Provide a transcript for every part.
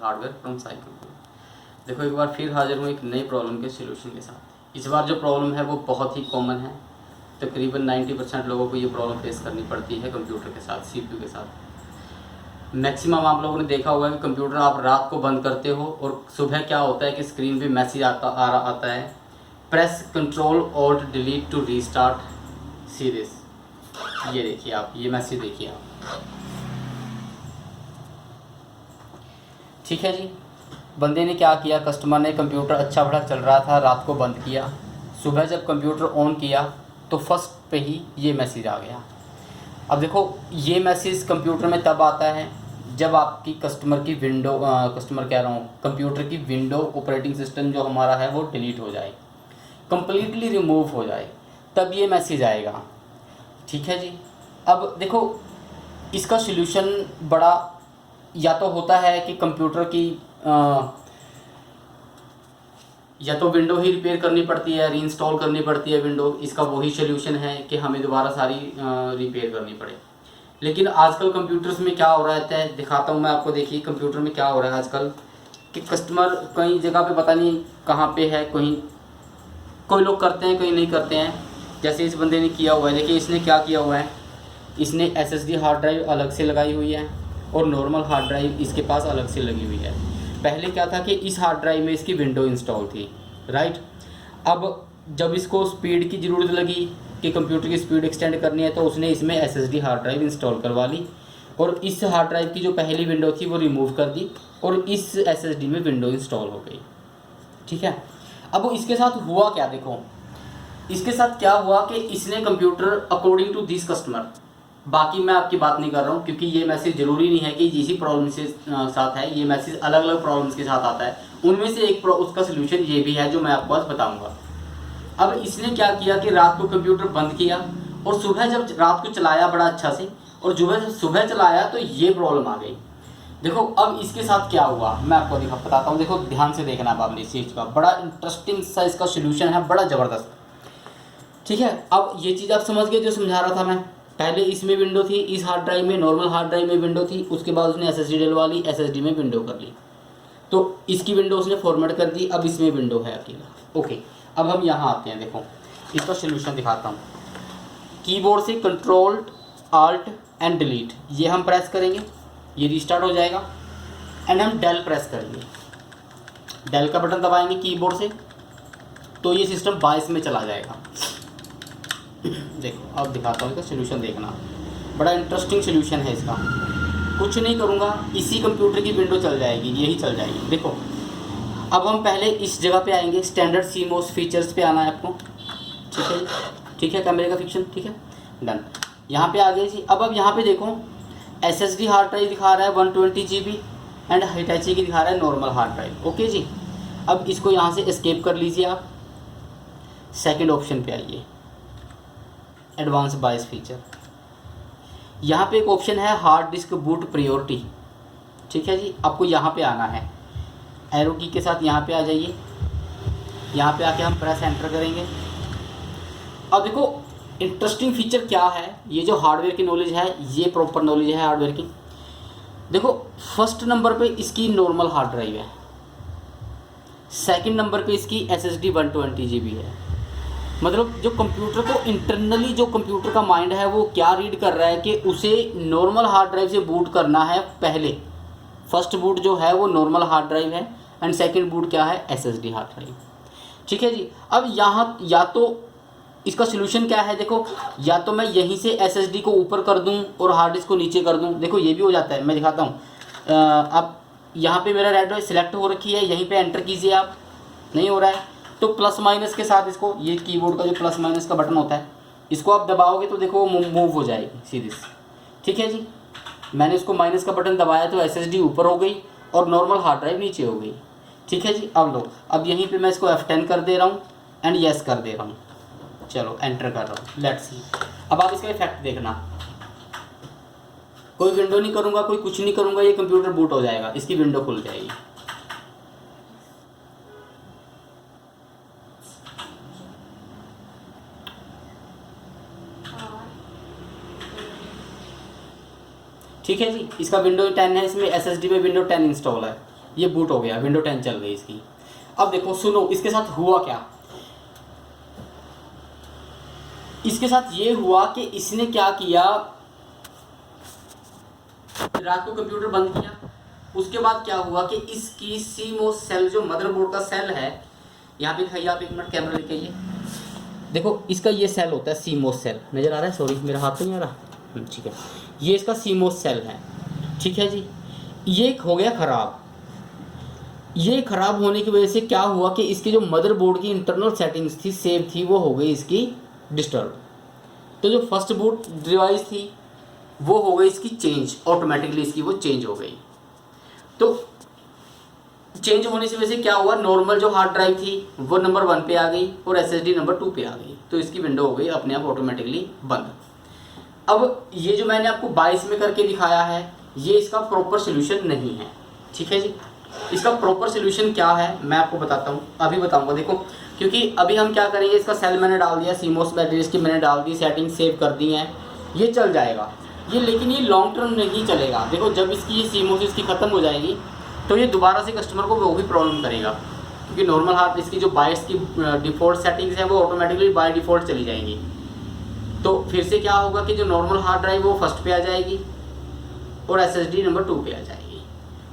Hardware from cycle. देखो एक बार फिर हाजिर हूँ एक नई प्रॉब्लम के सॉल्यूशन के साथ। इस बार जो प्रॉब्लम है वो बहुत ही कॉमन है, तकरीबन 90% लोगों को ये प्रॉब्लम फेस करनी पड़ती है कंप्यूटर के साथ, CPU के साथ। मैक्सिमम आप लोगों ने देखा होगा कि कंप्यूटर आप रात को बंद करते हो और सुबह क्या होता है कि स्क्रीन पे मैसेज आता है, press Ctrl+Alt+Delete to restart series. ये देखिए आप, ये मैसेज देखिए आप, ठीक है जी। बंदे ने क्या किया, कस्टमर ने कंप्यूटर अच्छा बड़ा चल रहा था, रात को बंद किया, सुबह जब कंप्यूटर ऑन किया तो फर्स्ट पे ही ये मैसेज आ गया। अब देखो ये मैसेज कंप्यूटर में तब आता है जब आपकी कंप्यूटर की विंडो ऑपरेटिंग सिस्टम जो हमारा है वो डिलीट हो जाए, कंप्लीटली रिमूव हो जाए, तब ये मैसेज आएगा, ठीक है जी। अब देखो इसका सॉल्यूशन बड़ा या तो होता है कि कंप्यूटर की या तो विंडो ही रिपेयर करनी पड़ती है, रीइंस्टॉल करनी पड़ती है विंडो। इसका वही सॉल्यूशन है कि हमें दोबारा सारी रिपेयर करनी पड़े। लेकिन आजकल कंप्यूटर्स में क्या हो रहा है, दिखाता हूँ मैं आपको। देखिए कंप्यूटर में क्या हो रहा है आजकल कि कस्टमर कई जगह पे पता नहीं कहाँ पे है, कोई लोग करते हैं, कोई नहीं करते हैं। जैसे इस बंदे ने किया हुआ है, देखिए इसने क्या किया हुआ है, इसने SSD हार्ड ड्राइव अलग से लगाई हुई है और नॉर्मल हार्ड ड्राइव इसके पास अलग से लगी हुई है। पहले क्या था कि इस हार्ड ड्राइव में इसकी विंडो इंस्टॉल थी, राइट। अब जब इसको स्पीड की ज़रूरत लगी कि कंप्यूटर की स्पीड एक्सटेंड करनी है तो उसने इसमें SSD हार्ड ड्राइव इंस्टॉल करवा ली और इस हार्ड ड्राइव की जो पहली विंडो थी वो रिमूव कर दी और इस SSD में विंडो इंस्टॉल हो गई, ठीक है। अब इसके साथ हुआ क्या, देखो इसके साथ क्या हुआ कि इसने computer according to this customer, बाकी मैं आपकी बात नहीं कर रहा हूँ क्योंकि ये मैसेज ज़रूरी नहीं है कि इसी प्रॉब्लम से साथ है, ये मैसेज अलग अलग प्रॉब्लम्स के साथ आता है। उनमें से एक उसका सलूशन ये भी है जो मैं आपको आज बताऊँगा। अब इसने क्या किया कि रात को कंप्यूटर बंद किया और सुबह जब रात को चलाया बड़ा अच्छा से और सुबह चलाया तो ये प्रॉब्लम आ गई। देखो अब इसके साथ क्या हुआ मैं आपको बताता हूँ। देखो ध्यान से देखना आपने इस चीज़ का, बड़ा इंटरेस्टिंग सा इसका सलूशन है, बड़ा ज़बरदस्त, ठीक है। अब ये चीज़ आप समझ गए जो समझा रहा था मैं। पहले इसमें विंडो थी, इस हार्ड ड्राइव में, नॉर्मल हार्ड ड्राइव में विंडो थी, उसके बाद उसने SSD डलवा ली, SSD में विंडो कर ली, तो इसकी विंडो उसने फॉर्मेट कर दी, अब इसमें विंडो है अकेला। ओके, अब हम यहाँ आते हैं, देखो इसका सॉल्यूशन दिखाता हूँ। कीबोर्ड से Ctrl+Alt+Delete ये हम प्रेस करेंगे, ये रीस्टार्ट हो जाएगा। एंड हम डेल प्रेस करेंगे, डेल का बटन दबाएंगे कीबोर्ड से तो ये सिस्टम 22 में चला जाएगा। देखो अब दिखाता हूँ इसका सलूशन, देखना बड़ा इंटरेस्टिंग सलूशन है इसका। कुछ नहीं करूँगा, इसी कंप्यूटर की विंडो चल जाएगी, यही चल जाएगी। देखो अब हम पहले इस जगह पे आएंगे, स्टैंडर्ड CMOS फीचर्स पे आना है आपको, ठीक है, ठीक है, कैमरे का फिक्शन, ठीक है, डन। यहाँ पे आ गए जी। अब यहाँ पे देखो SSD हार्ड ड्राइव दिखा रहा है 120 GB एंड हिटाची की दिखा रहा है नॉर्मल हार्ड ड्राइव। ओके जी, अब इसको यहाँ से एस्केप कर लीजिए आप, सेकेंड ऑप्शन पे आइए, एडवांस बायस फीचर। यहाँ पे एक ऑप्शन है हार्ड डिस्क बूट प्रायोरिटी, ठीक है जी। आपको यहाँ पे आना है, एरो की के साथ यहाँ पे आ जाइए। यहाँ पे आके हम प्रेस एंटर करेंगे। अब देखो इंटरेस्टिंग फीचर क्या है, ये जो हार्डवेयर की नॉलेज है ये प्रॉपर नॉलेज है हार्डवेयर की। देखो फर्स्ट नंबर पे इसकी नॉर्मल हार्ड ड्राइव है, सेकंड नंबर पे इसकी SSD 120 GB है। मतलब जो कंप्यूटर को इंटरनली जो कंप्यूटर का माइंड है वो क्या रीड कर रहा है कि उसे नॉर्मल हार्ड ड्राइव से बूट करना है पहले। फर्स्ट बूट जो है वो नॉर्मल हार्ड ड्राइव है एंड सेकंड बूट क्या है, SSD हार्ड ड्राइव, ठीक है जी। अब यहाँ या तो इसका सलूशन क्या है, देखो या तो मैं यहीं से SSD को ऊपर कर दूं और हार्ड डिस्क को नीचे कर दूं, देखो ये भी हो जाता है, मैं दिखाता हूँ। अब यहाँ पे मेरा रेड सिलेक्ट हो रखी है, यहीं पे एंटर कीजिए आप, नहीं हो रहा है तो प्लस माइनस के साथ इसको, ये कीबोर्ड का जो प्लस माइनस का बटन होता है इसको आप दबाओगे तो देखो वो मूव हो जाएगी सीधी, ठीक है जी। मैंने इसको माइनस का बटन दबाया तो SSD ऊपर हो गई और नॉर्मल हार्ड ड्राइव नीचे हो गई, ठीक है जी। अब लो, अब यहीं पे मैं इसको F10 कर दे रहा हूँ एंड येस कर दे रहा हूँ, चलो एंटर कर रहा हूँ, लेट्स सी। अब आप इसका इफेक्ट देखना, कोई विंडो नहीं करूँगा, कोई कुछ नहीं करूँगा, ये कंप्यूटर बूट हो जाएगा, इसकी विंडो खुल जाएगी। ठीक है जी, इसका विंडो 10 है, इसमें SSD में विंडो 10 इंस्टॉल है, ये बूट हो गया, विंडो 10 चल गई इसकी। अब देखो सुनो इसके साथ हुआ क्या। इसके साथ ये हुआ कि इसने क्या किया, रात को कंप्यूटर बंद किया, उसके बाद क्या हुआ कि इसकी सीमोस सेल, जो मदरबोर्ड का सेल है, यहाँ पे दिखाइए आप, एक मिनट कैमरा लेके आइए। देखो इसका ये सेल होता है सीमोस सेल, नज़र आ रहा है, सॉरी मेरा हाथ तो नहीं आ रहा, ठीक है, ये इसका सीमोस सेल है, ठीक है जी। ये हो गया ख़राब। ये ख़राब होने की वजह से क्या हुआ कि इसकी जो मदरबोर्ड की इंटरनल सेटिंग्स थी, सेव थी, वो हो गई इसकी डिस्टर्ब। तो जो फर्स्ट बूट डिवाइस थी वो हो गई इसकी चेंज, ऑटोमेटिकली इसकी वो चेंज हो गई। तो चेंज होने की वजह से क्या हुआ, नॉर्मल जो हार्ड ड्राइव थी वो नंबर 1 पे आ गई और एसएसडी नंबर 2 पे आ गई, तो इसकी विंडो हो गई अपने आप ऑटोमेटिकली बंद। अब ये जो मैंने आपको 22 में करके दिखाया है, ये इसका प्रॉपर सोल्यूशन नहीं है, ठीक है जी। इसका प्रॉपर सोल्यूशन क्या है मैं आपको बताता हूँ, अभी बताऊँगा। देखो क्योंकि अभी हम क्या करेंगे, इसका सेल मैंने डाल दिया, सीमोस बैटरीज की मैंने डाल दी, सेटिंग सेव कर दी हैं, ये चल जाएगा ये, लेकिन ये लॉन्ग टर्म नहीं चलेगा। देखो जब इसकी ये सीमोस इसकी ख़त्म हो जाएगी तो ये दोबारा से कस्टमर को वो भी प्रॉब्लम करेगा, क्योंकि नॉर्मल हार्ड इसकी जो बाइट्स की डिफ़ॉल्ट सेटिंग्स है वो ऑटोमेटिकली बाय डिफ़ॉल्ट चली जाएंगी। तो फिर से क्या होगा कि जो नॉर्मल हार्ड ड्राइव वो फर्स्ट पे आ जाएगी और एसएसडी नंबर 2 पे आ जाएगी।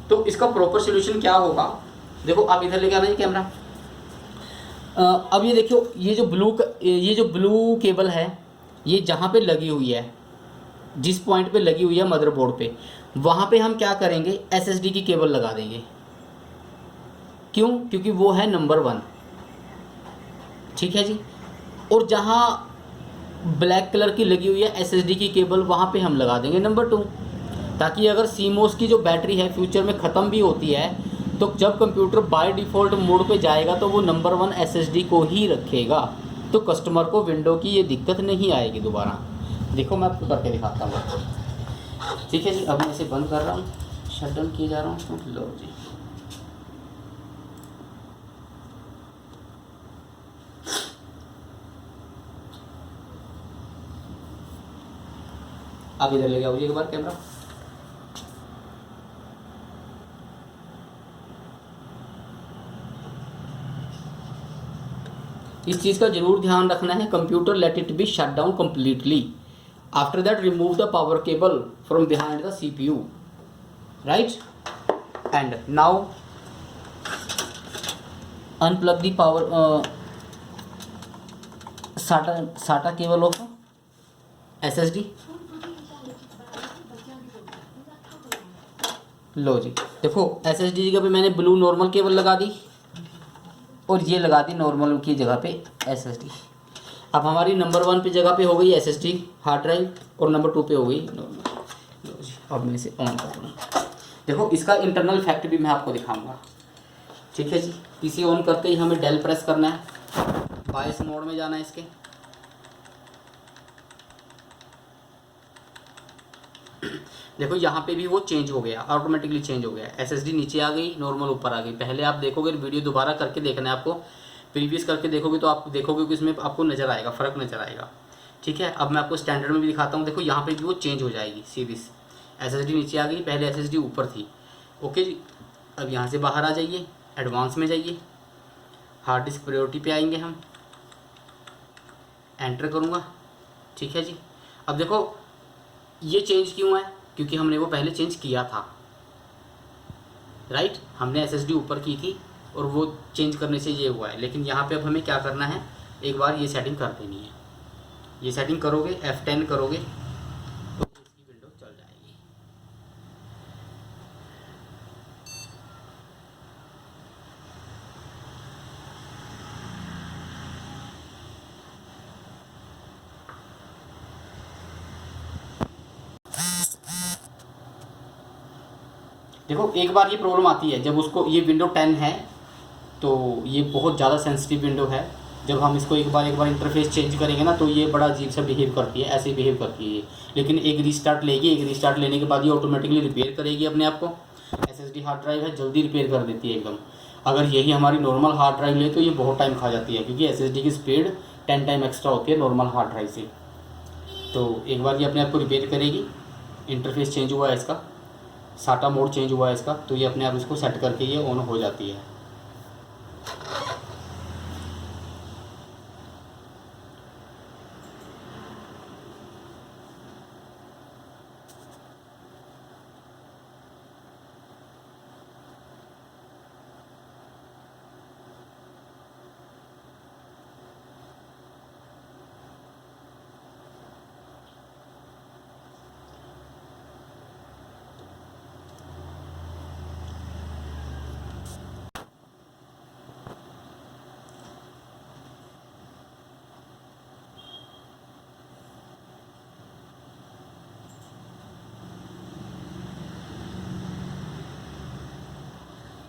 तो इसका प्रॉपर सोल्यूशन क्या होगा, देखो आप इधर लेके आना ये कैमरा। अब ये देखो ये जो ब्लू केबल है, ये जहाँ पे लगी हुई है, जिस पॉइंट पे लगी हुई है मदरबोर्ड पे, वहाँ पे हम क्या करेंगे, एसएसडी की केबल लगा देंगे। क्यों, क्योंकि वो है नंबर 1, ठीक है जी। और जहाँ ब्लैक कलर की लगी हुई है एसएसडी की केबल, वहाँ पे हम लगा देंगे नंबर 2, ताकि अगर सीमोस की जो बैटरी है फ्यूचर में ख़त्म भी होती है तो जब कंप्यूटर बाय डिफ़ॉल्ट मोड पे जाएगा तो वो नंबर 1 एसएसडी को ही रखेगा, तो कस्टमर को विंडो की ये दिक्कत नहीं आएगी दोबारा। देखो मैं आपको करके दिखाता हूँ, ठीक है जी। अब मैं इसे बंद कर रहा हूँ, शट डाउन किए जा रहा हूँ, लो जी। आप इधर ले आओ एक बार कैमरा। इस चीज़ का जरूर ध्यान रखना है, computer let it be shut down completely. After that remove the power cable from behind the CPU, right, and now unplug the power साटा केबल ऑफ एसएसडी। लो जी, देखो एसएसडी की जगह पे मैंने ब्लू नॉर्मल केबल लगा दी और ये लगा दी नॉर्मल की जगह पे एसएसडी। अब हमारी नंबर 1 पे जगह पे हो गई एसएसडी हार्ड ड्राइव और नंबर 2 पे हो गई नॉर्मल। लो जी, अब मैं इसे ऑन कर दूँ। देखो इसका इंटरनल फैक्ट भी मैं आपको दिखाऊंगा, ठीक है जी। पीसी ऑन करते ही हमें डेल प्रेस करना है, बायस मोड में जाना है इसके। देखो यहाँ पे भी वो चेंज हो गया, ऑटोमेटिकली चेंज हो गया, एसएसडी नीचे आ गई, नॉर्मल ऊपर आ गई। पहले आप देखोगे, वीडियो दोबारा करके देखना है आपको, प्रीवियस करके देखोगे तो आप देखोगे कि इसमें आपको नज़र आएगा, फ़र्क नज़र आएगा, ठीक है। अब मैं आपको स्टैंडर्ड में भी दिखाता हूँ। देखो यहाँ पे भी वो चेंज हो जाएगी सीधी, एसएसडी नीचे आ गई, पहले एसएसडी ऊपर थी, ओके जी। अब यहाँ से बाहर आ जाइए, एडवांस में जाइए, हार्ड डिस्क प्रायोरिटी पे आएंगे हम, एंटर करूँगा, ठीक है जी। अब देखो ये चेंज क्यों है, क्योंकि हमने वो पहले चेंज किया था, राइट। हमने एसएसडी ऊपर की थी और वो चेंज करने से ये हुआ है। लेकिन यहाँ पे अब हमें क्या करना है, एक बार ये सेटिंग कर देनी है। ये सेटिंग करोगे, F10 करोगे तो इसकी विंडो चल जाएगी। देखो एक बार ये प्रॉब्लम आती है जब उसको, ये विंडो 10 है तो ये बहुत ज़्यादा सेंसिटिव विंडो है। जब हम इसको एक बार इंटरफेस चेंज करेंगे ना तो ये बड़ा अजीब सा बिहेव करती है, ऐसे बिहेव करती है। लेकिन एक रीस्टार्ट लेगी, एक रीस्टार्ट लेने के बाद ये ऑटोमेटिकली रिपेयर करेगी अपने आप को। एसएसडी हार्ड ड्राइव है, जल्दी रिपेयर कर देती है एकदम। अगर यही हमारी नॉर्मल हार्ड ड्राइव ले तो ये बहुत टाइम खा जाती है, क्योंकि एसएसडी की स्पीड 10 टाइम एक्स्ट्रा होती है नॉर्मल हार्ड ड्राइव से। तो एक बार ये अपने आप को रिपेयर करेगी। इंटरफेस चेंज हुआ है इसका, साटा मोड चेंज हुआ है इसका, तो ये अपने आप इसको सेट करके ये ऑन हो जाती है।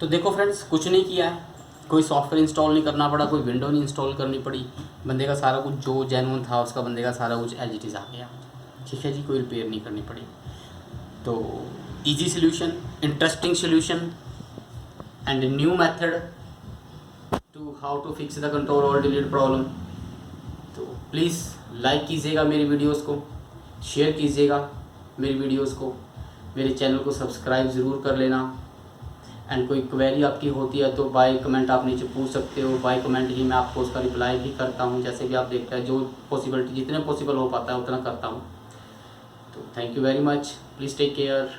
तो देखो फ्रेंड्स, कुछ नहीं किया है, कोई सॉफ्टवेयर इंस्टॉल नहीं करना पड़ा, कोई विंडो नहीं इंस्टॉल करनी पड़ी, बंदे का सारा कुछ जो जेन्युइन था उसका बंदे का सारा कुछ एज इट इज़ आ गया। ठीक है जी, कोई रिपेयर नहीं करनी पड़ी। तो easy solution, interesting solution and new method to how to fix the control और डिलीट प्रॉब्लम। तो प्लीज़ लाइक कीजिएगा मेरी वीडियोस को, शेयर कीजिएगा मेरी वीडियोस को, मेरे चैनल को सब्सक्राइब ज़रूर कर लेना। एंड कोई क्वेरी आपकी होती है तो बाय कमेंट आप नीचे पूछ सकते हो, बाय कमेंट ही मैं आपको उसका रिप्लाई भी करता हूँ। जैसे भी आप देखते हैं, जो पॉसिबिलिटी जितने पॉसिबल हो पाता है उतना करता हूँ। तो thank you very much, please take care.